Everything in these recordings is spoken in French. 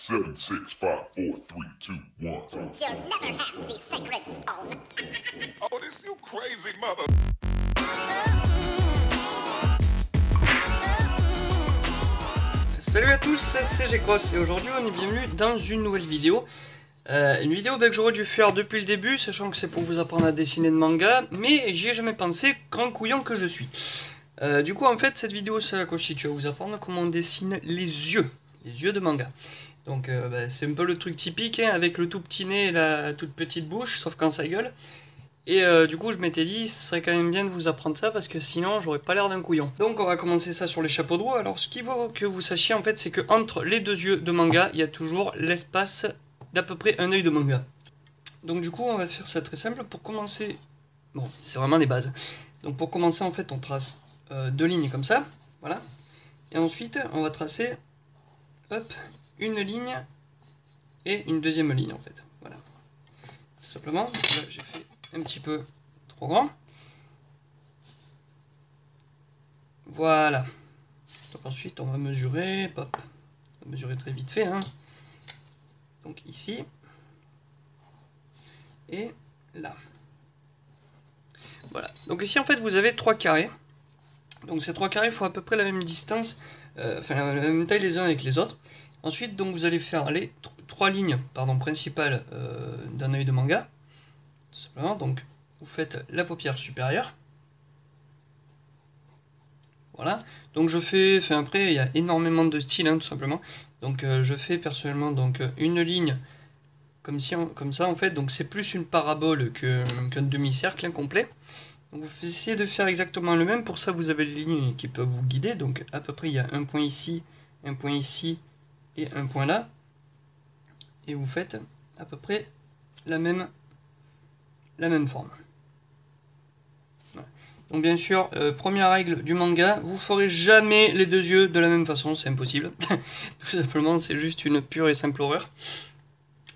7, 6, 5, 4, 3, 2, 1. You'll never have the sacred stone. Oh, this you crazy mother. Salut à tous, c'est G-Cross et aujourd'hui on est bienvenue dans une nouvelle vidéo. Une vidéo que j'aurais dû faire depuis le début, sachant que c'est pour vous apprendre à dessiner de manga, mais j'y ai jamais pensé, grand couillon que je suis. Du coup en fait cette vidéo ça constitue à vous apprendre comment on dessine les yeux de manga. Donc c'est un peu le truc typique, hein, avec le tout petit nez et la toute petite bouche, sauf quand ça gueule. Et du coup je m'étais dit ce serait quand même bien de vous apprendre ça parce que sinon j'aurais pas l'air d'un couillon. Donc on va commencer ça sur les chapeaux de roue. Alors ce qu'il faut que vous sachiez en fait c'est que entre les deux yeux de manga il y a toujours l'espace d'à peu près un œil de manga. Donc du coup on va faire ça très simple. Pour commencer, bon c'est vraiment les bases. Donc pour commencer en fait on trace deux lignes comme ça, voilà. Et ensuite on va tracer, hop, une ligne et une deuxième ligne en fait, voilà. Tout simplement, là j'ai fait un petit peu trop grand. Voilà. Donc ensuite on va mesurer, hop, on va mesurer très vite fait, hein. Donc ici et là. Voilà. Donc ici en fait vous avez trois carrés. Donc ces trois carrés font à peu près la même distance, enfin la même taille les uns avec les autres. Ensuite donc vous allez faire les trois lignes principales d'un œil de manga. Tout simplement, donc vous faites la paupière supérieure. Voilà, donc je fais, enfin après il y a énormément de styles, hein, tout simplement. Donc je fais personnellement donc une ligne comme ça en fait, donc c'est plus une parabole qu'un demi-cercle incomplet. Donc vous essayez de faire exactement le même, pour ça vous avez les lignes qui peuvent vous guider, donc à peu près il y a un point ici et un point là. Et vous faites à peu près la même forme. Voilà. Donc bien sûr, première règle du manga, vous ferez jamais les deux yeux de la même façon, c'est impossible. Tout simplement, c'est juste une pure et simple horreur.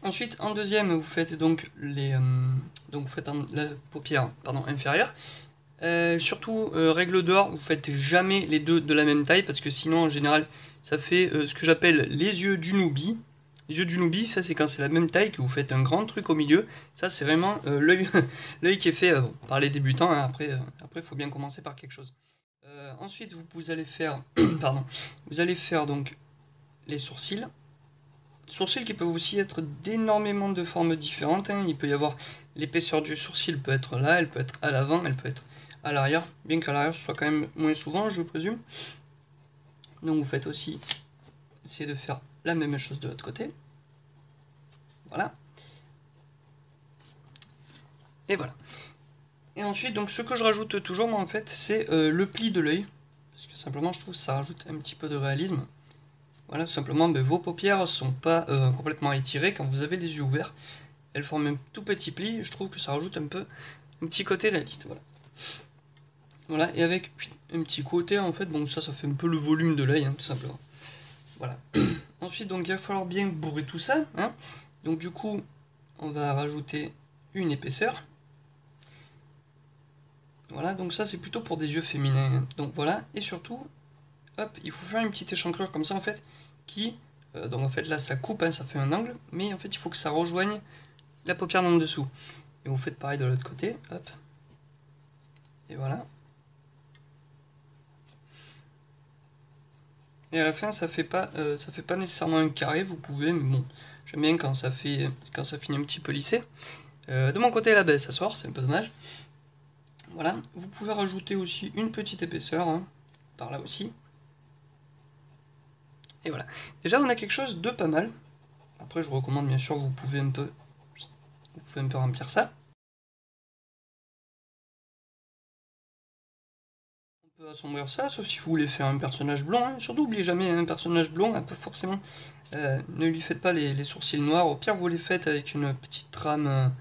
Ensuite, en deuxième, vous faites donc la paupière inférieure. Surtout, règle d'or, vous faites jamais les deux de la même taille, parce que sinon, en général, ça fait ce que j'appelle les yeux du newbie. Les yeux du newbie, ça c'est quand c'est la même taille, que vous faites un grand truc au milieu. Ça c'est vraiment l'œil qui est fait par les débutants, hein. Après il faut bien commencer par quelque chose. Ensuite vous allez faire vous allez faire donc les sourcils. Sourcils qui peuvent aussi être d'énormément de formes différentes, hein. Il peut y avoir l'épaisseur du sourcil peut être là, elle peut être à l'avant, elle peut être à l'arrière, bien qu'à l'arrière ce soit quand même moins souvent, je présume. Donc vous faites aussi, essayez de faire la même chose de l'autre côté. Voilà. Et voilà. Et ensuite, donc ce que je rajoute toujours, moi, en fait, c'est le pli de l'œil. Parce que simplement, je trouve que ça rajoute un petit peu de réalisme. Voilà, tout simplement, vos paupières ne sont pas complètement étirées quand vous avez les yeux ouverts. Elles forment un tout petit pli. Je trouve que ça rajoute un petit côté réaliste. Voilà. Voilà, et avec un petit côté, en fait, bon, ça fait un peu le volume de l'œil, hein, tout simplement. Voilà. Ensuite, donc, il va falloir bien bourrer tout ça, hein. Donc, du coup, on va rajouter une épaisseur. Voilà, donc ça, c'est plutôt pour des yeux féminins, hein. Donc, voilà, et surtout, hop, il faut faire une petite échancrure comme ça, en fait, qui, donc, en fait, là, ça coupe, hein, ça fait un angle, mais, en fait, il faut que ça rejoigne la paupière d'en dessous. Et vous faites pareil de l'autre côté, hop. Et voilà. Et à la fin, ça fait pas nécessairement un carré, vous pouvez, mais bon, j'aime bien quand ça finit un petit peu lissé. De mon côté, là, ça sort, c'est un peu dommage. Voilà, vous pouvez rajouter aussi une petite épaisseur, hein, par là aussi. Et voilà. Déjà, on a quelque chose de pas mal. Après, je vous recommande, bien sûr, vous pouvez un peu remplir ça. On peut assombrir ça, sauf si vous voulez faire un personnage blond, hein. Surtout, n'oubliez jamais un personnage blond, un peu forcément. Ne lui faites pas les sourcils noirs, au pire vous les faites avec une petite trame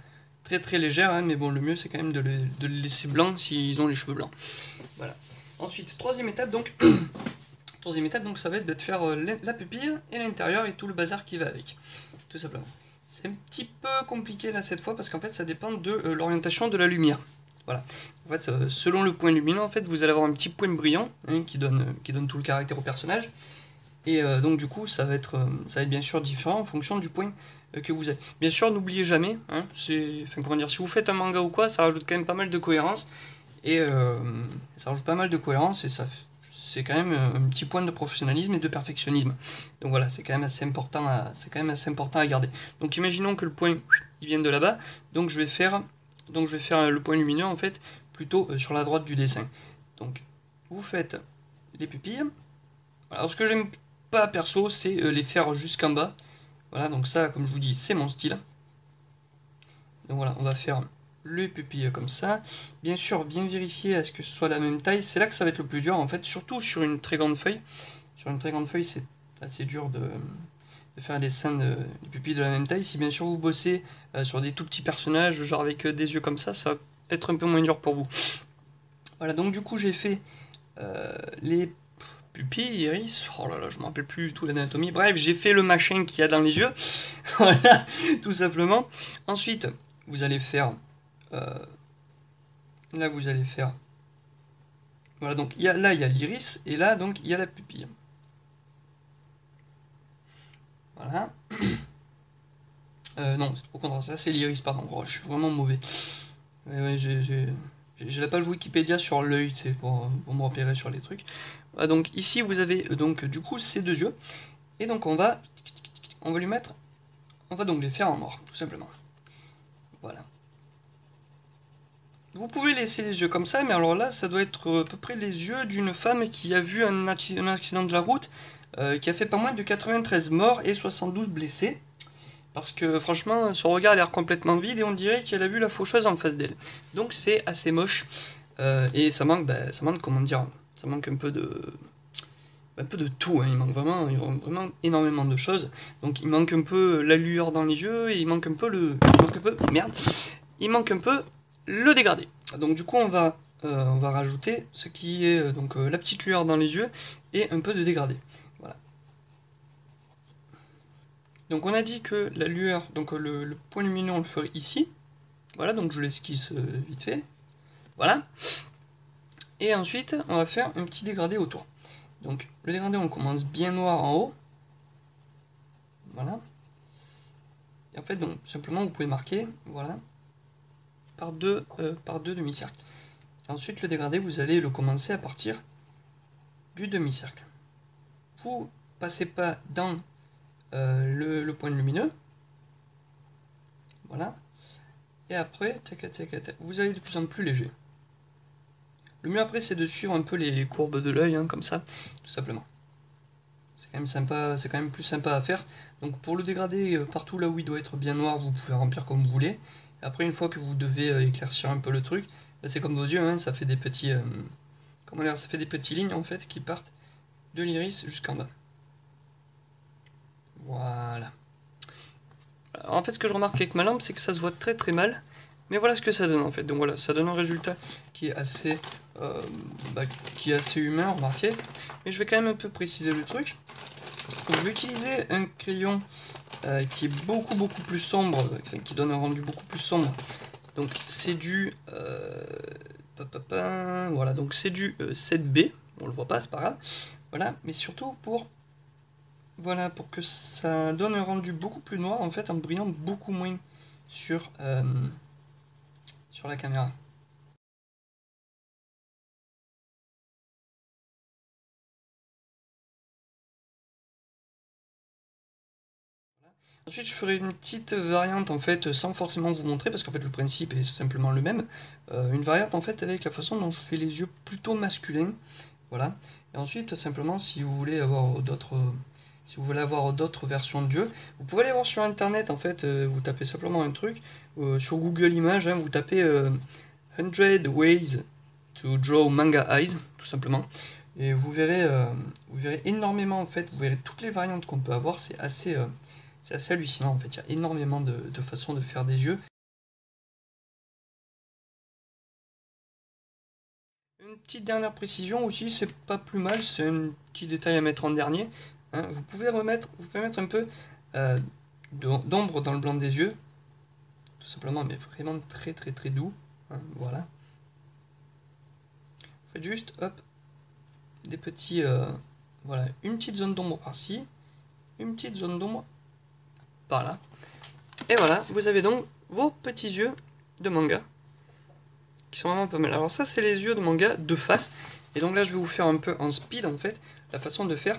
très très légère, hein, mais bon, le mieux c'est quand même de les laisser blancs s'ils ont les cheveux blancs. Voilà. Ensuite, troisième étape donc, ça va être de faire la pupille et l'intérieur et tout le bazar qui va avec, tout simplement. C'est un petit peu compliqué là cette fois parce qu'en fait ça dépend de l'orientation de la lumière. Voilà. En fait, selon le point lumineux, en fait, vous allez avoir un petit point brillant, hein, qui donne tout le caractère au personnage. Et donc du coup, ça va être bien sûr différent en fonction du point que vous avez. Bien sûr, n'oubliez jamais, hein, enfin, comment dire, si vous faites un manga ou quoi, ça rajoute quand même pas mal de cohérence. Et ça rajoute pas mal de cohérence et c'est quand même un petit point de professionnalisme et de perfectionnisme. Donc voilà, c'est quand même assez important à garder. Donc imaginons que le point il vienne de là-bas, donc je vais faire le point lumineux en fait plutôt sur la droite du dessin. Donc vous faites les pupilles. Alors ce que j'aime pas perso, c'est les faire jusqu'en bas. Voilà, donc ça, comme je vous dis, c'est mon style. Donc voilà, on va faire les pupilles comme ça. Bien sûr, bien vérifier à ce que ce soit la même taille. C'est là que ça va être le plus dur, en fait, surtout sur une très grande feuille. Sur une très grande feuille, c'est assez dur de faire des scènes, des pupilles de la même taille. Si bien sûr vous bossez sur des tout petits personnages, genre avec des yeux comme ça va être un peu moins dur pour vous. Voilà, donc du coup j'ai fait les pupilles, iris, oh là là, je me rappelle plus du tout l'anatomie. Bref, j'ai fait le machin qu'il y a dans les yeux. Voilà, tout simplement. Ensuite, vous allez faire... là, vous allez faire... Voilà, donc là, il y a l'iris, et là, donc, il y a la pupille. Voilà. Non, au contraire, ça, c'est l'iris, pardon. Oh, je suis vraiment mauvais. Ouais, j'ai la page Wikipédia sur l'œil, c'est pour me repérer sur les trucs. Voilà, donc, ici, vous avez, donc, du coup, ces deux yeux. Et donc, on va lui mettre... On va donc les faire en noir, tout simplement. Voilà. Vous pouvez laisser les yeux comme ça, mais alors là, ça doit être à peu près les yeux d'une femme qui a vu un accident de la route, qui a fait pas moins de 93 morts et 72 blessés. Parce que franchement, son regard a l'air complètement vide et on dirait qu'elle a vu la faucheuse en face d'elle. Donc c'est assez moche. Et ça manque, comment dire, ça manque un peu de tout, hein. Il manque vraiment énormément de choses. Donc il manque un peu la lueur dans les yeux et il manque un peu il manque un peu le dégradé. Donc du coup on va rajouter ce qui est donc la petite lueur dans les yeux et un peu de dégradé. Voilà. Donc on a dit que la lueur, donc le point lumineux on le ferait ici. Voilà, donc je l'esquisse vite fait. Voilà. Et ensuite on va faire un petit dégradé autour. Donc le dégradé on commence bien noir en haut. Voilà. Et en fait donc simplement vous pouvez marquer, voilà, par deux demi-cercles. Ensuite le dégradé vous allez le commencer à partir du demi-cercle. Vous passez pas dans le point lumineux. Voilà. Et après, vous allez de plus en plus léger. Le mieux après c'est de suivre un peu les courbes de l'œil, hein, comme ça, tout simplement. C'est quand même sympa, c'est quand même plus sympa à faire. Donc pour le dégradé, partout là où il doit être bien noir, vous pouvez remplir comme vous voulez. Et après une fois que vous devez éclaircir un peu le truc, bah, c'est comme vos yeux, hein, ça fait des petits, comment dire, ça fait des petites lignes en fait qui partent de l'iris jusqu'en bas. Voilà. Alors, en fait ce que je remarque avec ma lampe, c'est que ça se voit très très mal. Mais voilà ce que ça donne en fait. Donc voilà, ça donne un résultat qui est assez humain, remarquez. Mais je vais quand même un peu préciser le truc. Donc, je vais utiliser un crayon qui est beaucoup plus sombre, enfin, qui donne un rendu beaucoup plus sombre. Donc c'est du voilà, donc c'est du 7B. On le voit pas, c'est pas grave. Voilà, mais surtout pour que ça donne un rendu beaucoup plus noir en fait, en brillant beaucoup moins sur la caméra. Ensuite, je ferai une petite variante en fait, sans forcément vous montrer, parce qu'en fait le principe est simplement le même. Une variante en fait avec la façon dont je fais les yeux plutôt masculins. Voilà. Et ensuite, simplement, si vous voulez avoir d'autres versions de jeux, vous pouvez aller voir sur internet en fait, vous tapez simplement un truc, sur Google Images, hein, vous tapez 100 ways to draw manga eyes, tout simplement. Et vous verrez énormément en fait, vous verrez toutes les variantes qu'on peut avoir, c'est assez hallucinant en fait, il y a énormément de façons de faire des yeux. Une petite dernière précision aussi, c'est pas plus mal, c'est un petit détail à mettre en dernier. Hein, vous pouvez mettre un peu d'ombre dans le blanc des yeux, tout simplement, mais vraiment très doux. Hein, voilà. Vous faites juste, hop, des petits voilà, une petite zone d'ombre par-ci, une petite zone d'ombre par-là. Et voilà, vous avez donc vos petits yeux de manga, qui sont vraiment pas mal. Alors ça, c'est les yeux de manga de face. Et donc là, je vais vous faire un peu en speed, en fait, la façon de faire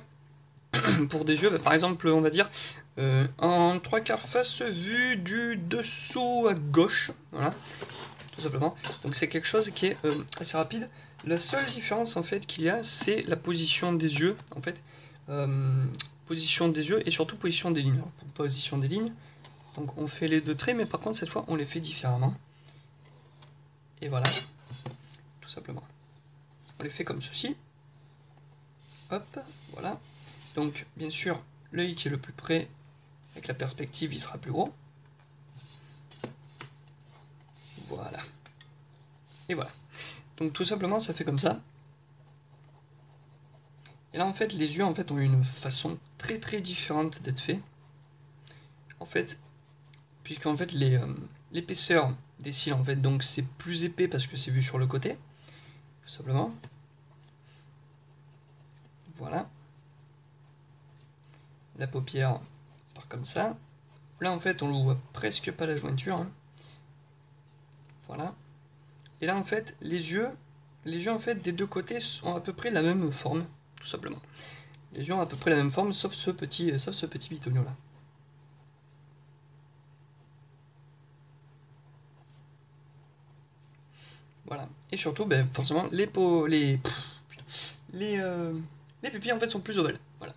pour des yeux. Bah, par exemple, on va dire en 3/4 face vue du dessous à gauche. Voilà, tout simplement. Donc c'est quelque chose qui est assez rapide. La seule différence, en fait, qu'il y a, c'est la position des yeux, en fait. Position des yeux et surtout position des lignes. Alors, pour position des lignes, donc on fait les deux traits, mais par contre, cette fois, on les fait différemment. Et voilà, tout simplement. On les fait comme ceci. Hop, voilà. Donc, bien sûr, l'œil qui est le plus près, avec la perspective, il sera plus gros. Voilà. Et voilà. Donc, tout simplement, ça fait comme ça. Et là, en fait, les yeux, en fait, ont une façon très très différente d'être faits. En fait, puisqu'en fait, l'épaisseur des cils, en fait, donc c'est plus épais parce que c'est vu sur le côté, tout simplement. Voilà. La paupière part comme ça. Là, en fait, on ne voit presque pas la jointure. Hein. Voilà. Et là, en fait, les yeux, en fait, des deux côtés ont à peu près la même forme, tout simplement. Les yeux ont à peu près la même forme, sauf ce petit bitonio là. Voilà. Et surtout, ben, forcément, les pupilles en fait sont plus ovales. Voilà.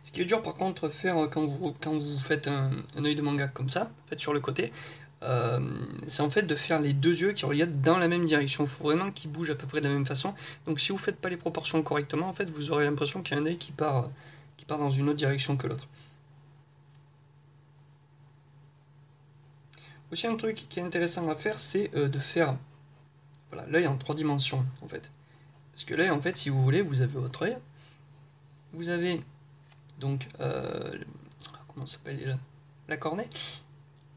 Ce qui est dur par contre faire quand vous faites un œil de manga comme ça, en fait, sur le côté, c'est en fait de faire les deux yeux qui regardent dans la même direction. Il faut vraiment qu'ils bougent à peu près de la même façon. Donc si vous ne faites pas les proportions correctement, en fait, vous aurez l'impression qu'il y a un œil qui part dans une autre direction que l'autre. Aussi un truc qui est intéressant à faire, c'est de faire voilà, l'œil en 3 dimensions en fait. Parce que l'œil, en fait, si vous voulez, vous avez votre œil, vous avez donc comment s'appelle déjà la cornée.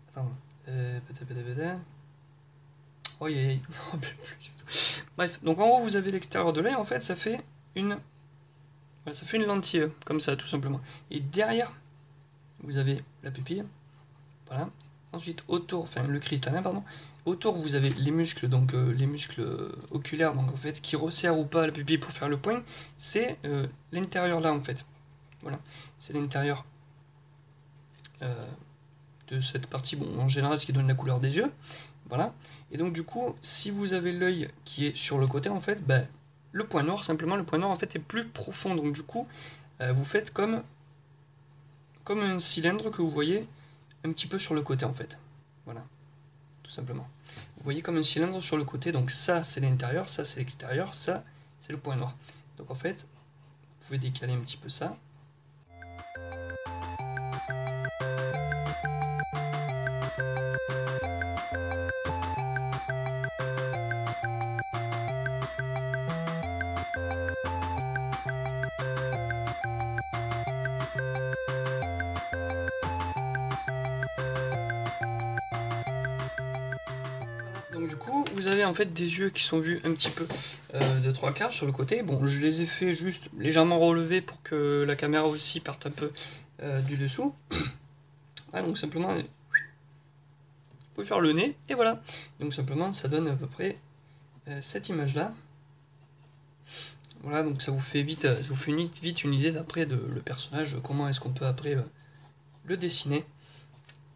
Attends. Oh, bref, donc en gros vous avez l'extérieur de l'œil, en fait ça fait une lentille comme ça tout simplement. Et derrière vous avez la pupille, voilà. Ensuite autour, enfin le cristallin pardon, autour vous avez les muscles, donc les muscles oculaires, donc en fait qui resserrent ou pas la pupille pour faire le point, c'est l'intérieur là en fait. Voilà, c'est l'intérieur de cette partie, bon, en général, ce qui donne la couleur des yeux, voilà, et donc du coup, si vous avez l'œil qui est sur le côté, en fait, ben, le point noir, simplement, le point noir, en fait, est plus profond, donc du coup, vous faites comme un cylindre que vous voyez un petit peu sur le côté, en fait, voilà, tout simplement. Vous voyez comme un cylindre sur le côté, donc ça, c'est l'intérieur, ça, c'est l'extérieur, ça, c'est le point noir. Donc en fait, vous pouvez décaler un petit peu ça. Donc du coup, vous avez en fait des yeux qui sont vus un petit peu de 3/4 sur le côté. Bon, je les ai fait juste légèrement relevés pour que la caméra aussi parte un peu du dessous. Voilà, donc simplement, vous pouvez faire le nez, et voilà. Donc simplement, ça donne à peu près cette image-là. Voilà, donc ça vous fait vite une idée d'après de le personnage, comment est-ce qu'on peut après le dessiner.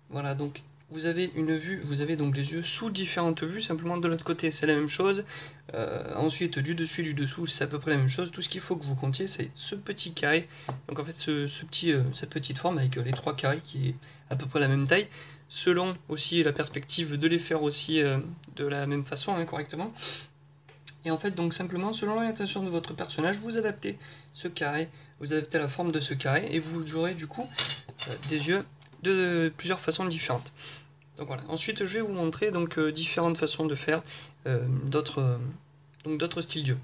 Voilà, donc vous avez une vue, vous avez donc les yeux sous différentes vues, simplement de l'autre côté c'est la même chose, ensuite du dessus et du dessous c'est à peu près la même chose. Tout ce qu'il faut que vous comptiez c'est ce petit carré, donc en fait cette petite forme avec les 3 carrés qui est à peu près la même taille, selon aussi la perspective de les faire aussi de la même façon, hein, correctement. Et en fait donc simplement selon l'orientation de votre personnage, vous adaptez ce carré, vous adaptez la forme de ce carré, et vous aurez du coup des yeux de plusieurs façons différentes. Donc voilà. Ensuite, je vais vous montrer donc différentes façons de faire d'autres styles d'yeux.